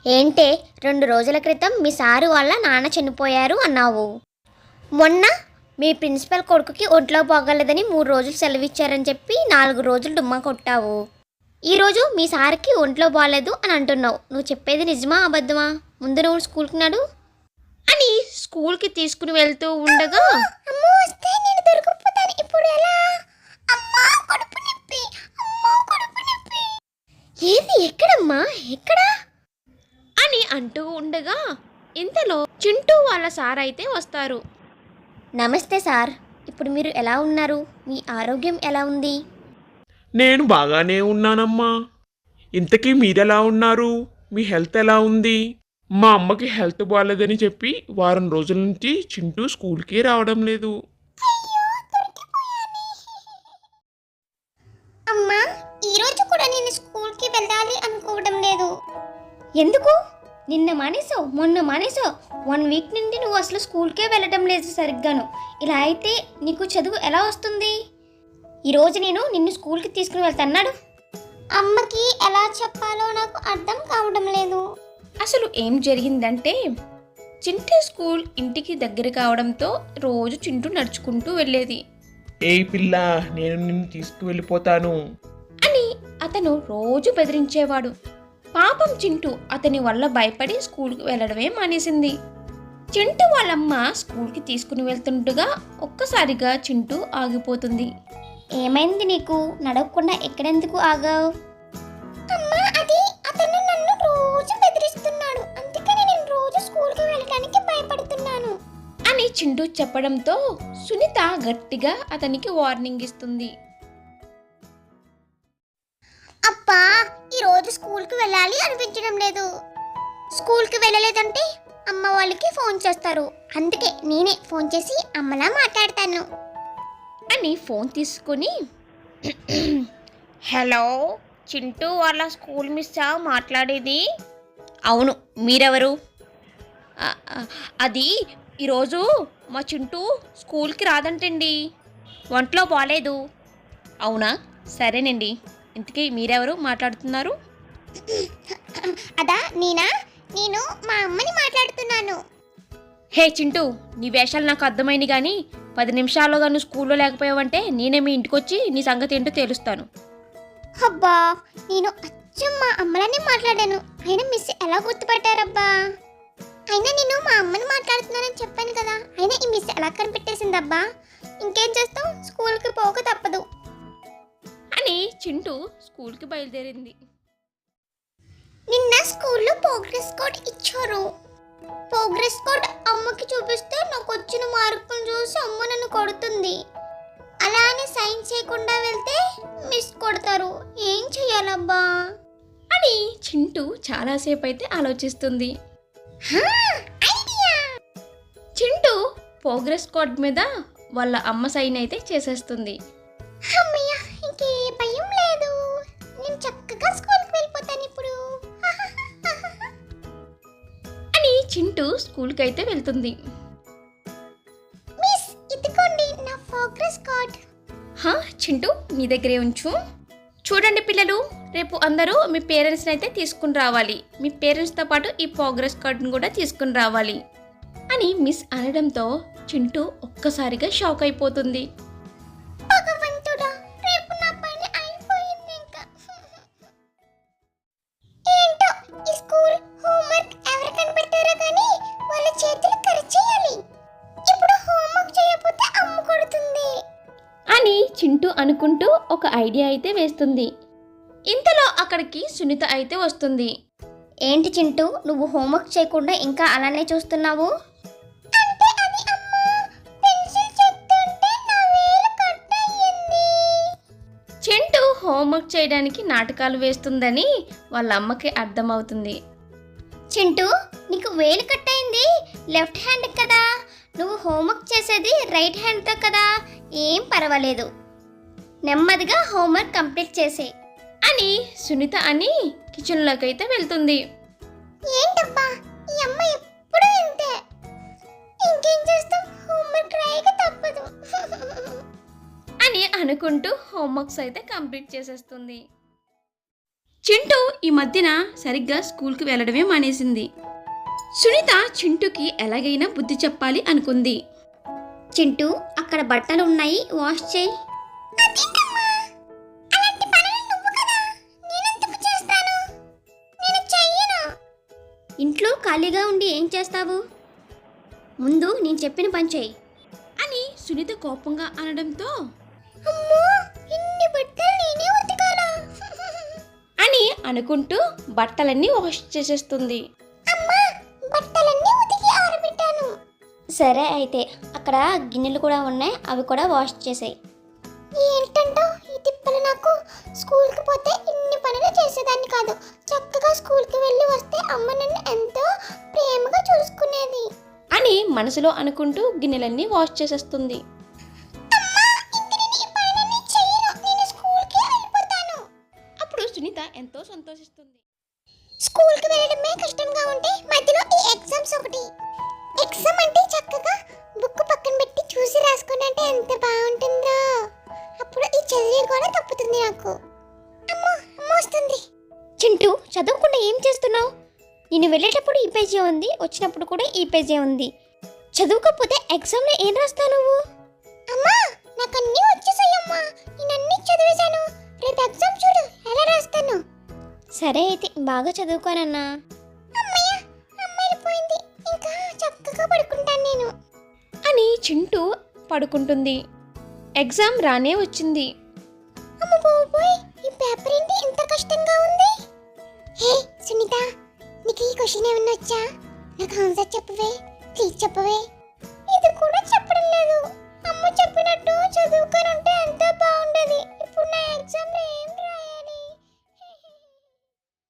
ఏంటే 2 రోజుల క్రితం మీ సారు వాళ్ళ నాన్న చనిపోయారు అన్నావు. మొన్న మీ ప్రిన్సిపల్ కొడుకుకి ఒంట్లో బాగాలేదని 3 రోజులు సెలవిచ్చారని చెప్పి 4 రోజులు డుమ్మా కొట్టావు. ఈరోజు మీ సార్కి ఒంట్లో బాగాలేదు అని అంటున్నావు. నువ్వు చెప్పేది నిజమా అబద్ధమా? ముందు నువ్వు స్కూల్కి నాడు అని స్కూల్కి తీసుకుని వెళ్తూ ఉండగా ఏది ఎక్కడమ్మా ఎక్కడా అని అంటూ ఉండగా ఇంతలో చింటూ వాళ్ళ సార్ అయితే వస్తారు. నమస్తే సార్, ఇప్పుడు మీరు ఎలా ఉన్నారు? మీ ఆరోగ్యం ఎలా ఉంది? నేను బాగానే ఉన్నానమ్మా. ఇంతకీ మీరెలా ఉన్నారు? మీ హెల్త్ ఎలా ఉంది? మా అమ్మకి హెల్త్ బాగాలేదని చెప్పి వారం రోజుల నుంచి చింటూ స్కూల్కి రావడం లేదు. అమ్మా, ఈరోజు కూడా నేను స్కూల్కి వెళ్ళాలి అనుకోవడం లేదు. ఎందుకు? నిన్న మానేసావు, మొన్న మానేసావు, 1 వీక్ నుండి నువ్వు అసలు స్కూల్కే వెళ్ళడం లేదు సరిగ్గాను. ఇలా అయితే నీకు చదువు ఎలా వస్తుంది? ఈరోజు నేను నిన్ను స్కూల్కి తీసుకుని వెళ్తాన్నాడు. అమ్మకి ఎలా చెప్పాలో నాకు అర్థం కావడం లేదు. అసలు ఏం జరిగిందంటే చింటూ స్కూల్ ఇంటికి దగ్గర కావడంతో రోజు చింటూ నడుచుకుంటూ వెళ్ళేది ఏ పిల్ల, నేను నిన్ను తీసుకువెళ్ళిపోతాను అని అతను రోజు బెదిరించేవాడు. పాపం చింటూ అతని వల్ల భయపడి స్కూల్కి వెళ్ళడమే మానేసింది. చింటూ వాళ్ళమ్మ స్కూల్కి తీసుకుని వెళ్తుండగా ఒక్కసారిగా చింటూ ఆగిపోతుంది. ఏమైంది నీకు? నడవకుండా ఎక్కడెందుకు ఆగావు? అమ్మా, అది అతను నన్ను రోజు బెదిరిస్తున్నాడు, అందుకని నేను రోజు స్కూల్కి వెళ్ళడానికి భయపడుతున్నాను అని చింటూ చెప్పడంతో సునీత గట్టిగా అతనికి వార్నింగ్ ఇస్తుంది. అబ్బా, ఈరోజు స్కూల్కి వెళ్ళాలి అనిపించడం లేదు. స్కూల్కి వెళ్ళలేదంటే అమ్మ వాళ్ళకి ఫోన్ చేస్తారు, అందుకే నేనే ఫోన్ చేసి అమ్మలా మాట్లాడతాను అని ఫోన్ తీసుకొని హలో, చింటూ వాళ్ళ స్కూల్ మిస్సా మాట్లాడేది? అవును, మీరెవరు? అది ఈరోజు మా చింటూ స్కూల్కి రాదంటండి, ఒంట్లో బాగాలేదు. అవునా, సరేనండి. ఇంతకీ మీరెవరు మాట్లాడుతున్నారు? అదా నేను మా అమ్మని మాట్లాడుతున్నాను. హే చింటూ, నీ వేషాలు నాకు అర్థమైంది కానీ 10 నిమిషాల్లో నువ్వు స్కూల్లో లేకపోయావంటే నేనే మీ ఇంటికి వచ్చి నీ సంగతి ఏంటో తేలుస్తాను. అబ్బా, నేను అచ్చం మా అమ్మలానే మాట్లాడాను, అయినా మిస్ ఎలా గుర్తుపట్టారబ్బా? అయినా నేను మా అమ్మని మాట్లాడుతున్నానని చెప్పాను కదా, అయినా ఈ మిస్ ఎలా కనిపెట్టేసిందబ్బా? ఇంకేం చేస్తాం, స్కూల్కి పోక తప్పదు అని చింటూ స్కూల్కి బయలుదేరింది. నిన్న స్కూల్లో ప్రోగ్రెస్ కార్డ్ ఇచ్చారు. ప్రోగ్రెస్ కార్డ్ అమ్మకి చూపిస్తే నాకు వచ్చిన మార్కులు చూసి అమ్మ నన్ను కొడుతుంది. అలానే సైన్ చేయకుండా వెళ్తే మిస్ కొడతారు. ఏం చెయ్యాలబ్బా అని చింటూ చాలాసేపు అయితే ఆలోచిస్తుంది. చింటూ ప్రోగ్రెస్ కార్డ్ మీద వాళ్ళ అమ్మ సైన్ అయితే చేసేస్తుంది. అమ్మయ్య, ఇంకే భయం లేదు, నేను చక్కగా స్కూల్కి వెళ్ళిపోతాను ఇప్పుడు అని చింటూ స్కూల్కి అయితే వెళ్తుంది. మిస్, ఇదిగోండి నా ప్రోగ్రెస్ కార్డ్. హా చింటూ, నీ దగ్గరే ఉంచు. చూడండి పిల్లలు, రేపు అందరూ మీ పేరెంట్స్ని అయితే తీసుకుని రావాలి. మీ పేరెంట్స్తో పాటు ఈ ప్రోగ్రెస్ కార్డును కూడా తీసుకుని రావాలి అని మిస్ అనడంతో చింటూ ఒక్కసారిగా షాక్ అయిపోతుంది. భగవంతుడా, రేపు నా పని అయిపోయింది ఇంకా. ఏంటో ఈ స్కూల్ హోంవర్క్ ఎవరు కనిపెట్టారో కానీ వాళ్ళ చేతులు కరిచేయాలి. ఇప్పుడు హోంవర్క్ చేయకపోతే అమ్మ కొడుతుంది అని చింటూ అనుకుంటూ ఒక ఐడియా అయితే వేస్తుంది. ఇంతలో అక్కడికి సునీత అయితే వస్తుంది. ఏంటి చింటూ, నువ్వు హోంవర్క్ చేయకుండా ఇంకా అలానే చూస్తున్నావు? చింటూ హోంవర్క్ చేయడానికి నాటకాలు వేస్తుందని వాళ్ళ అమ్మకి అర్థమవుతుంది. చింటూ, నీకు వేలు కట్ అయింది లెఫ్ట్ హ్యాండ్ కదా, నువ్వు హోంవర్క్ చేసేది రైట్ హ్యాండ్తో కదా, ఏం పర్వాలేదు, నెమ్మదిగా హోంవర్క్ కంప్లీట్ చేసే అని సునీత అని కిచెన్లోకి అయితే వెళ్తుంది. ఏంటబ్బా, ఈ అమ్మ ఎప్పుడు ఇంతే, ఇంకేం చేస్తాం, హోంవర్క్ రాయక తప్పదు అని అనుకుంటూ హోంవర్క్స్ అయితే కంప్లీట్ చేసేస్తుంది. చింటూ ఈ మధ్యన సరిగ్గా స్కూల్కి వెళ్ళడమే మానేసింది. సునీత చింటూకి ఎలాగైనా బుద్ధి చెప్పాలి అనుకుంది. చింటూ, అక్కడ బట్టలు ఉన్నాయి, వాష్ చేయి. ఇంట్లో ఖాళీగా ఉండి ఏం చేస్తావు? ముందు నేను చెప్పిన పని చేయి అని సునీత కోపంగా అనడంతో అని అనుకుంటూ బట్టలన్నీ వాష్ చేసేస్తుంది. సరే అయితే అక్కడ గిన్నెలు కూడా ఉన్నాయి, అవి కూడా వాష్ చేసేయి. ఏంటంటో ఈ తిప్పలు, నాకు స్కూల్కి పోతే ఇన్ని పనులు చేసేదాన్ని కాదు. చక్కగా స్కూల్కి వెళ్ళి వస్తే అమ్మ నన్ను ఎంతో ప్రేమగా చూసుకునేది అని మనసులో అనుకుంటూ గిన్నెలన్నీ వాష్ చేసేస్తుంది. అప్పుడు సునీత ఎంతో సంతోషిస్తుంది. స్కూల్కి వెళ్ళడమే కష్టంగా ఉంటే మధ్యలో ఈ ఎగ్జామ్స్ ఒకటి. ఎగ్జామ్ అంటే చక్కగా బుక్ పక్కన పెట్టి చూసి రాసుకుని అంటే ఎంత బాగుంటుందో. అప్పుడు ఈ చదివి కూడా తప్పుతుంది నాకు. అమ్మో అమ్మ వస్తుంది. చింటూ, చదవకుండా ఏం చేస్తున్నావు? నేను వెళ్ళేటప్పుడు ఈ పేజీ ఉంది, వచ్చినప్పుడు కూడా ఈ పేజీ ఉంది. చదువుకోకపోతే ఎగ్జామ్లో ఏం రాస్తావు నువ్వు? అమ్మా, నాకు అన్నీ వచ్చేసాయమ్మా, నేను అన్నీ చదివేశాను. రేపు ఎగ్జామ్ చూడు ఎలా రాస్తాను. సరే అయితే బాగా చదువుకోనన్నా. అమ్మయ్య, అమ్మ వెళ్ళిపోయింది, ఇంకా చక్కగా పడుకుంటాను నేను అని చింటూ పడుకుంటుంది. ఎగ్జామ్ రానే వచ్చింది. అమ్మ బాబోయ్, ఈ పేపర్ ఏంటి ఇంత కష్టంగా ఉంది? హే సునీత, నీకు ఈ క్వశ్చన్ ఏమన్నా వచ్చా? నాకు ఆన్సర్ చెప్పవే, ప్లీజ్ చెప్పవే. ఇది కూడా చెప్పడం లేదు. అమ్మ చెప్పినట్టు చదువుకొని ఉంటే ఎంతో బాగుండేది.